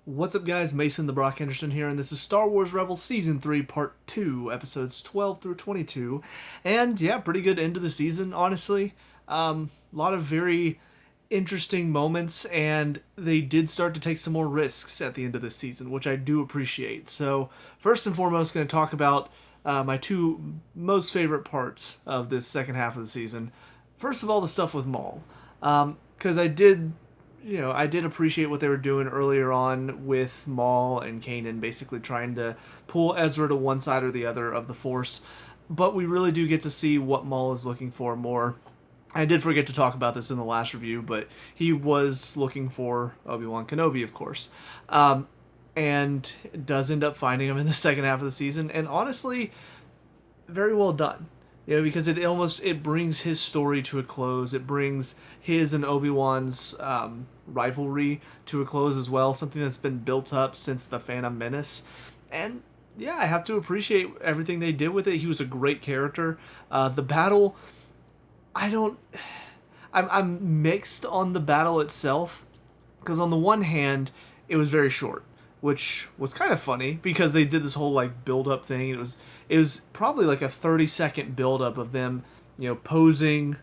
What's up, guys? Mason the Brock Henderson here, and this is Star Wars Rebels Season 3, Part 2, Episodes 12 through 22. And yeah, pretty good end of the season, honestly. A lot of very interesting moments, and they did start to take some more risks at the end of this season, which I do appreciate. So, first and foremost, going to talk about my two most favorite parts of this second half of the season. First of all, the stuff with Maul. Because I did appreciate what they were doing earlier on with Maul and Kanan, basically trying to pull Ezra to one side or the other of the Force. But we really do get to see what Maul is looking for more. I did forget to talk about this in the last review, but he was looking for Obi-Wan Kenobi, of course. And does end up finding him in the second half of the season. And honestly, very well done. Because it brings his story to a close. It brings his and Obi-Wan's rivalry to a close as well. Something that's been built up since the Phantom Menace, and yeah, I have to appreciate everything they did with it. He was a great character. The battle, I don't. I'm mixed on the battle itself, because on the one hand, it was very short, which was kind of funny because they did this whole like build up thing. It was probably like a 30-second build up of them, posing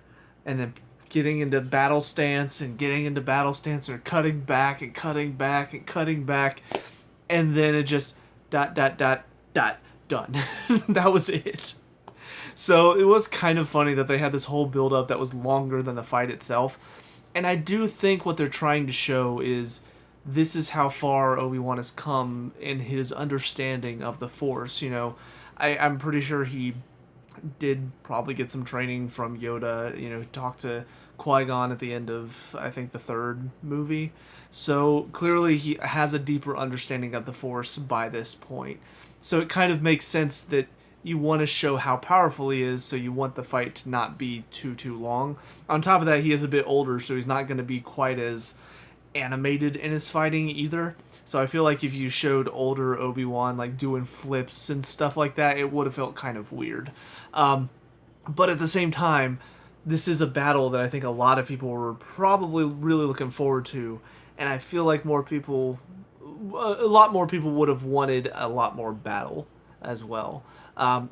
and then getting into battle stance and getting into battle stance and cutting back and cutting back and cutting back, and then it just dot dot dot dot done. That was it. So it was kind of funny that they had this whole build up that was longer than the fight itself. And I do think what they're trying to show is this is how far Obi-Wan has come in his understanding of the Force. I'm pretty sure he did probably get some training from Yoda, talk to Qui-Gon at the end of, I think, the third movie. So clearly he has a deeper understanding of the Force by this point. So it kind of makes sense that you want to show how powerful he is, so you want the fight to not be too long. On top of that, he is a bit older, so he's not going to be quite as animated in his fighting either. So I feel like if you showed older Obi-Wan like doing flips and stuff like that, it would have felt kind of weird. But at the same time, this is a battle that I think a lot of people were probably really looking forward to, and I feel like a lot more people would have wanted a lot more battle as well.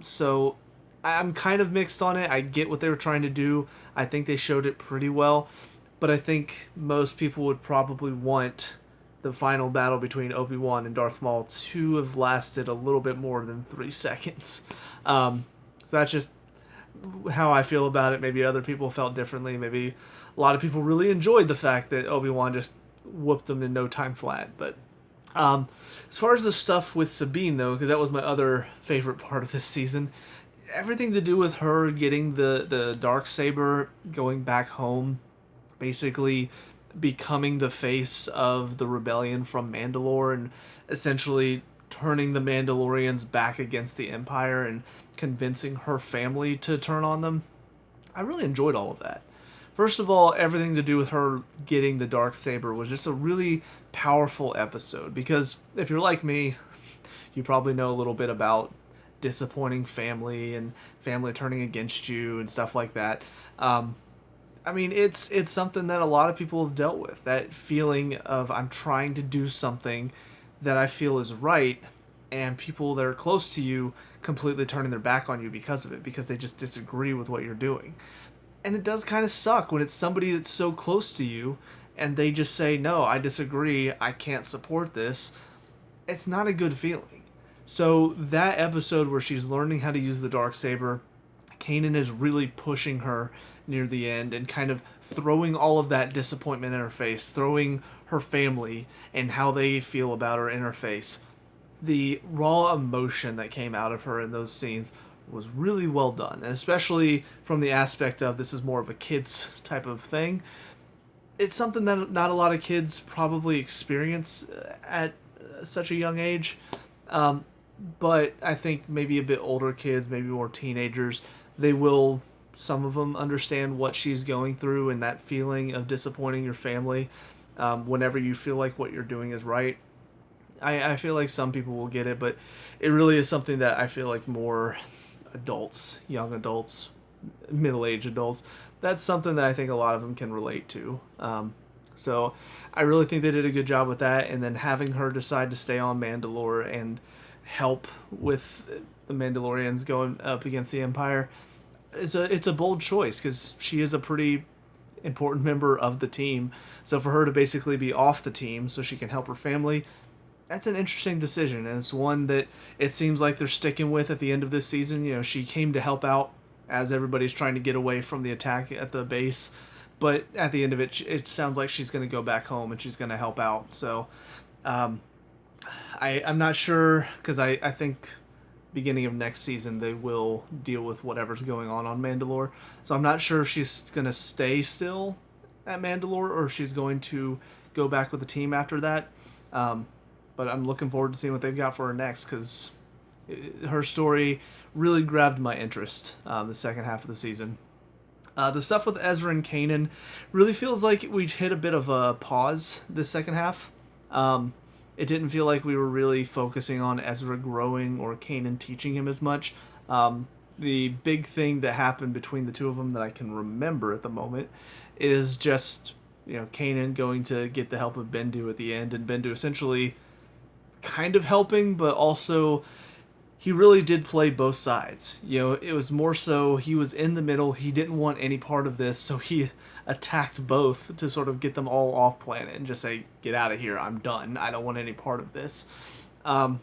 So I'm kind of mixed on it. I get what they were trying to do. I think they showed it pretty well, but I think most people would probably want the final battle between Obi-Wan and Darth Maul to have lasted a little bit more than 3 seconds. So that's just how I feel about it. Maybe other people felt differently. Maybe a lot of people really enjoyed the fact that Obi-Wan just whooped them in no time flat. But as far as the stuff with Sabine, though, because that was my other favorite part of this season, everything to do with her getting the dark saber, going back home, basically becoming the face of the rebellion from Mandalore, and essentially turning the Mandalorians back against the Empire and convincing her family to turn on them. I really enjoyed all of that. First of all, everything to do with her getting the dark saber was just a really powerful episode, because if you're like me, you probably know a little bit about disappointing family and family turning against you and stuff like that. It's something that a lot of people have dealt with. That feeling of I'm trying to do something that I feel is right, and people that are close to you completely turning their back on you because of it, because they just disagree with what you're doing. And it does kind of suck when it's somebody that's so close to you and they just say, no, I disagree, I can't support this. It's not a good feeling. So that episode where she's learning how to use the Darksaber, Kanan is really pushing her near the end and kind of throwing all of that disappointment in her face, throwing her family and how they feel about her in her face. The raw emotion that came out of her in those scenes was really well done, and especially from the aspect of this is more of a kids type of thing. It's something that not a lot of kids probably experience at such a young age. But I think maybe a bit older kids, maybe more teenagers, they will, some of them, understand what she's going through and that feeling of disappointing your family whenever you feel like what you're doing is right. I feel like some people will get it, but it really is something that I feel like more adults, young adults, middle-aged adults, that's something that I think a lot of them can relate to. So I really think they did a good job with that, and then having her decide to stay on Mandalore and help with the Mandalorians going up against the Empire it's a bold choice because she is a pretty important member of the team. So for her to basically be off the team so she can help her family, that's an interesting decision, and it's one that it seems like they're sticking with at the end of this season. You know, she came to help out as everybody's trying to get away from the attack at the base, but at the end of it, it sounds like she's going to go back home and she's going to help out. So um, I'm not sure because I think beginning of next season they will deal with whatever's going on Mandalore. So I'm not sure if she's going to stay still at Mandalore or if she's going to go back with the team after that. Um, but I'm looking forward to seeing what they've got for her next because her story really grabbed my interest the second half of the season. The stuff with Ezra and Kanan really feels like we hit a bit of a pause this second half. It didn't feel like we were really focusing on Ezra growing or Kanan teaching him as much. The big thing that happened between the two of them that I can remember at the moment is just, you know, Kanan going to get the help of Bendu at the end, and Bendu essentially kind of helping, but also he really did play both sides. You know, it was more so he was in the middle. He didn't want any part of this, so he attacked both to sort of get them all off planet and just say, "Get out of here! I'm done. I don't want any part of this." But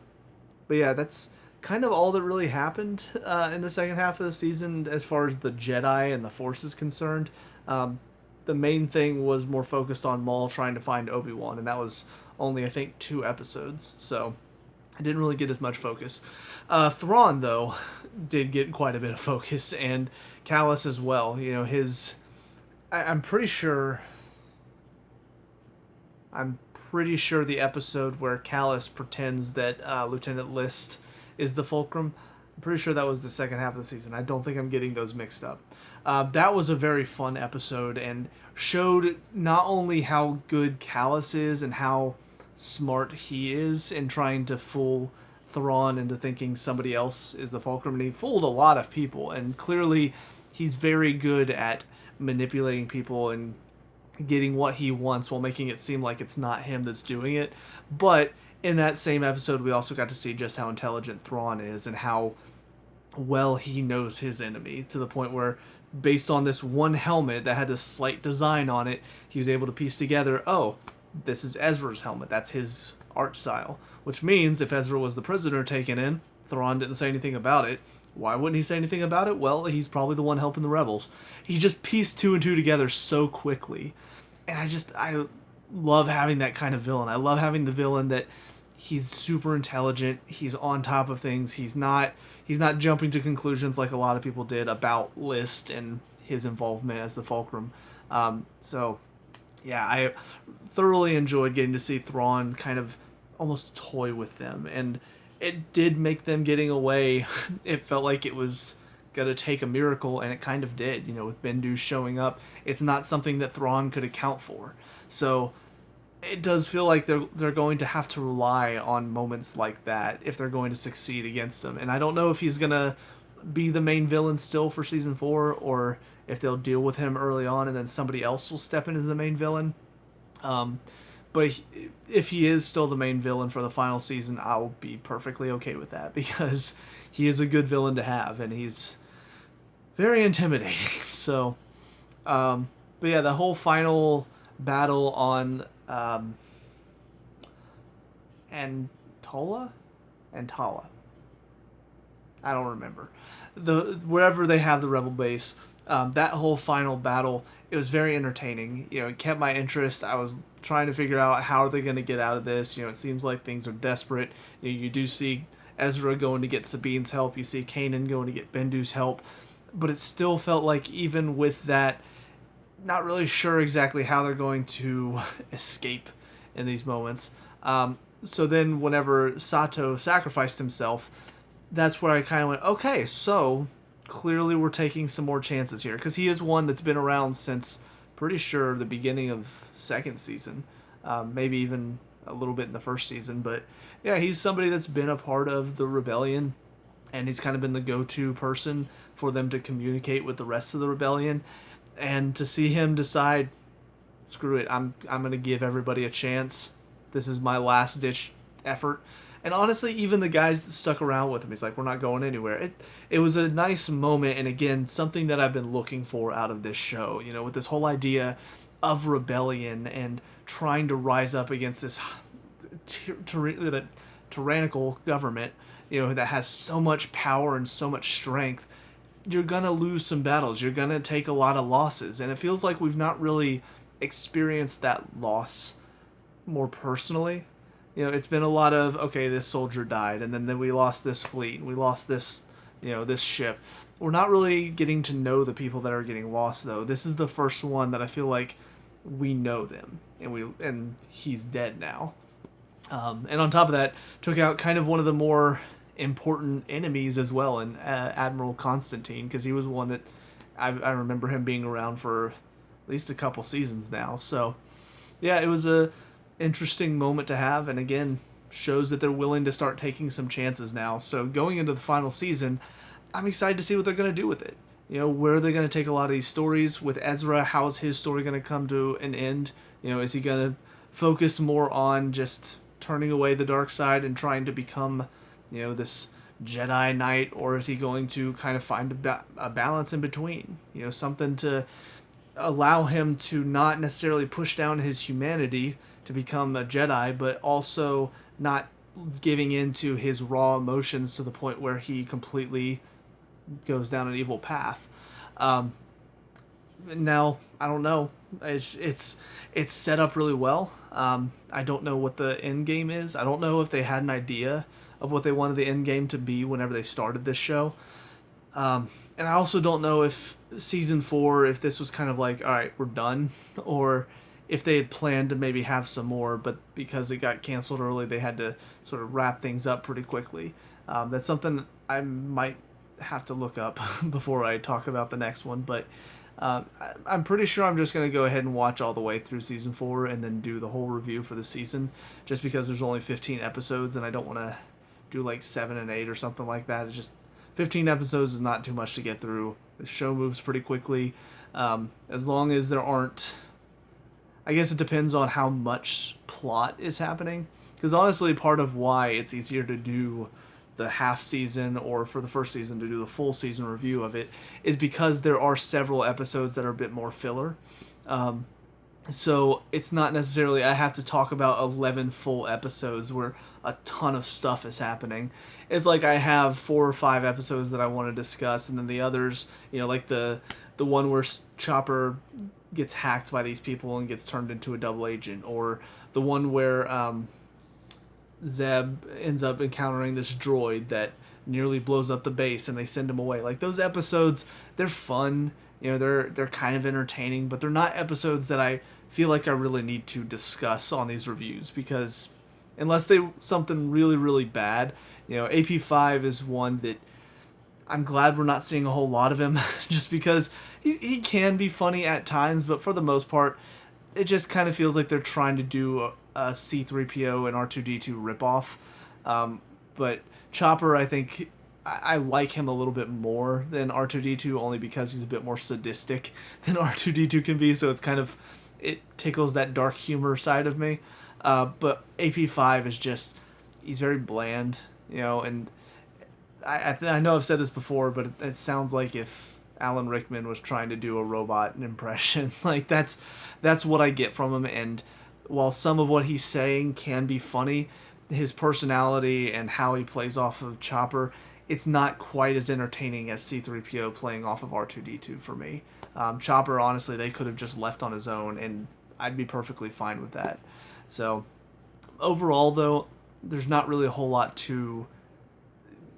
yeah, that's kind of all that really happened in the second half of the season as far as the Jedi and the Force is concerned. The main thing was more focused on Maul trying to find Obi-Wan, and that was only, I think, 2 episodes, so I didn't really get as much focus. Thrawn, though, did get quite a bit of focus, and Callus as well. You know, I'm pretty sure the episode where Callus pretends that Lieutenant List is the Fulcrum, I'm pretty sure that was the second half of the season. I don't think I'm getting those mixed up. That was a very fun episode and showed not only how good Callus is and how smart he is in trying to fool Thrawn into thinking somebody else is the Fulcrum, and he fooled a lot of people, and clearly he's very good at manipulating people and getting what he wants while making it seem like it's not him that's doing it. But in that same episode, we also got to see just how intelligent Thrawn is and how well he knows his enemy, to the point where, based on this one helmet that had this slight design on it, he was able to piece together, oh, this is Ezra's helmet. That's his art style. Which means if Ezra was the prisoner taken in, Thrawn didn't say anything about it. Why wouldn't he say anything about it? Well, he's probably the one helping the rebels. He just pieced 2 and 2 together so quickly. And I love having that kind of villain. I love having the villain that he's super intelligent, he's on top of things, he's not jumping to conclusions like a lot of people did about List and his involvement as the Fulcrum. So yeah, I thoroughly enjoyed getting to see Thrawn kind of almost toy with them, and it did make them getting away. It felt like it was gonna take a miracle, and it kind of did. You know, with Bendu showing up, it's not something that Thrawn could account for. So it does feel like they're going to have to rely on moments like that if they're going to succeed against him. And I don't know if he's gonna be the main villain still for season 4, or if they'll deal with him early on and then somebody else will step in as the main villain. But if he is still the main villain for the final season, I'll be perfectly okay with that, because he is a good villain to have, and he's very intimidating. So, but yeah, the whole final battle on Antala? I don't remember. Wherever they have the rebel base, that whole final battle, it was very entertaining. You know, it kept my interest. I was trying to figure out how are they going to get out of this. You know, it seems like things are desperate. You do see Ezra going to get Sabine's help. You see Kanan going to get Bendu's help. But it still felt like, even with that, not really sure exactly how they're going to escape in these moments. So then whenever Sato sacrificed himself, that's where I kind of went, okay, so clearly we're taking some more chances here, because he is one that's been around since, pretty sure, the beginning of second season, maybe even a little bit in the first season. But yeah, he's somebody that's been a part of the rebellion, and he's kind of been the go-to person for them to communicate with the rest of the rebellion. And to see him decide, screw it. I'm gonna give everybody a chance. This is my last ditch effort. And honestly, even the guys that stuck around with him, he's like, we're not going anywhere. It was a nice moment, and again, something that I've been looking for out of this show. You know, with this whole idea of rebellion and trying to rise up against this tyrannical government, you know, that has so much power and so much strength. You're gonna lose some battles. You're gonna take a lot of losses, and it feels like we've not really experienced that loss more personally. You know, it's been a lot of, okay, this soldier died, and then we lost this fleet, and we lost this, you know, this ship. We're not really getting to know the people that are getting lost, though. This is the first one that I feel like we know them, and he's dead now. And on top of that, took out kind of one of the more important enemies as well, in Admiral Constantine, because he was one that I remember him being around for at least a couple seasons now. So, yeah, it was a interesting moment to have, and again, shows that they're willing to start taking some chances now. So going into the final season, I'm excited to see what they're going to do with it. You know, where are they going to take a lot of these stories with Ezra? How is his story going to come to an end? You know, is he going to focus more on just turning away the dark side and trying to become, you know, this Jedi Knight, or is he going to kind of find a balance in between? You know, something to allow him to not necessarily push down his humanity to become a Jedi, but also not giving in to his raw emotions to the point where he completely goes down an evil path. Now, I don't know. It's set up really well. I don't know what the end game is. I don't know if they had an idea of what they wanted the end game to be whenever they started this show. And I also don't know if season 4, if this was kind of like, all right, we're done, or if they had planned to maybe have some more, but because it got canceled early, they had to sort of wrap things up pretty quickly. That's something I might have to look up before I talk about the next one, but I'm pretty sure I'm just going to go ahead and watch all the way through season 4 and then do the whole review for the season, just because there's only 15 episodes and I don't want to do like 7 and 8 or something like that. It's just 15 episodes is not too much to get through. The show moves pretty quickly. As long as there aren't, I guess it depends on how much plot is happening. Because honestly, part of why it's easier to do the half season, or for the first season to do the full season review of it, is because there are several episodes that are a bit more filler. So it's not necessarily I have to talk about 11 full episodes where a ton of stuff is happening. It's like I have 4 or 5 episodes that I want to discuss, and then the others, you know, like the one where Chopper gets hacked by these people and gets turned into a double agent, or the one where Zeb ends up encountering this droid that nearly blows up the base and they send him away. Like, those episodes, they're fun, you know, they're kind of entertaining, but they're not episodes that I feel like I really need to discuss on these reviews, because unless they something really, really bad, you know, AP5 is one that I'm glad we're not seeing a whole lot of him, just because he can be funny at times, but for the most part, it just kind of feels like they're trying to do a C-3PO and R2-D2 ripoff. But Chopper, I think, I like him a little bit more than R2-D2, only because he's a bit more sadistic than R2-D2 can be, so it's kind of, it tickles that dark humor side of me. But AP5 is just, he's very bland, you know, and I know I've said this before, but it sounds like if Alan Rickman was trying to do a robot impression. Like, that's what I get from him, and while some of what he's saying can be funny, his personality and how he plays off of Chopper, it's not quite as entertaining as C-3PO playing off of R2-D2 for me. Chopper, honestly, they could have just left on his own, and I'd be perfectly fine with that. So, overall, though, there's not really a whole lot to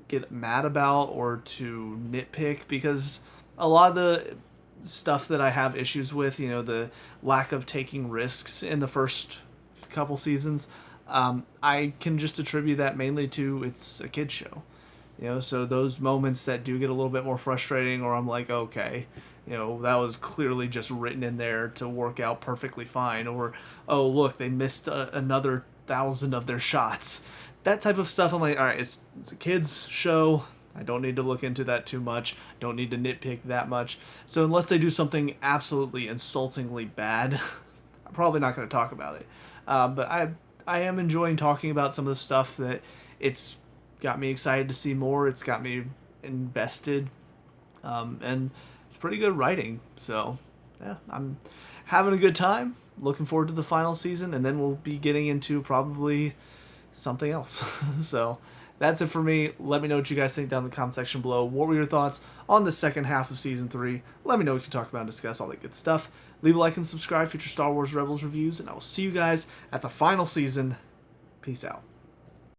get mad about or to nitpick, because a lot of the stuff that I have issues with, you know, the lack of taking risks in the first couple seasons, I can just attribute that mainly to it's a kid's show. You know, so those moments that do get a little bit more frustrating, or I'm like, okay, you know, that was clearly just written in there to work out perfectly fine, or, oh, look, they missed another 1,000 of their shots. That type of stuff, I'm like, all right, it's a kid's show. I don't need to look into that too much. Don't need to nitpick that much. So unless they do something absolutely insultingly bad, probably not going to talk about it. But I am enjoying talking about some of the stuff that it's got me excited to see more. It's got me invested, and it's pretty good writing. So yeah, I'm having a good time. Looking forward to the final season, and then we'll be getting into probably something else. So that's it for me. Let me know what you guys think down in the comment section below. What were your thoughts on the second half of Season 3? Let me know. We can talk about and discuss all that good stuff. Leave a like and subscribe for future Star Wars Rebels reviews, and I will see you guys at the final season. Peace out.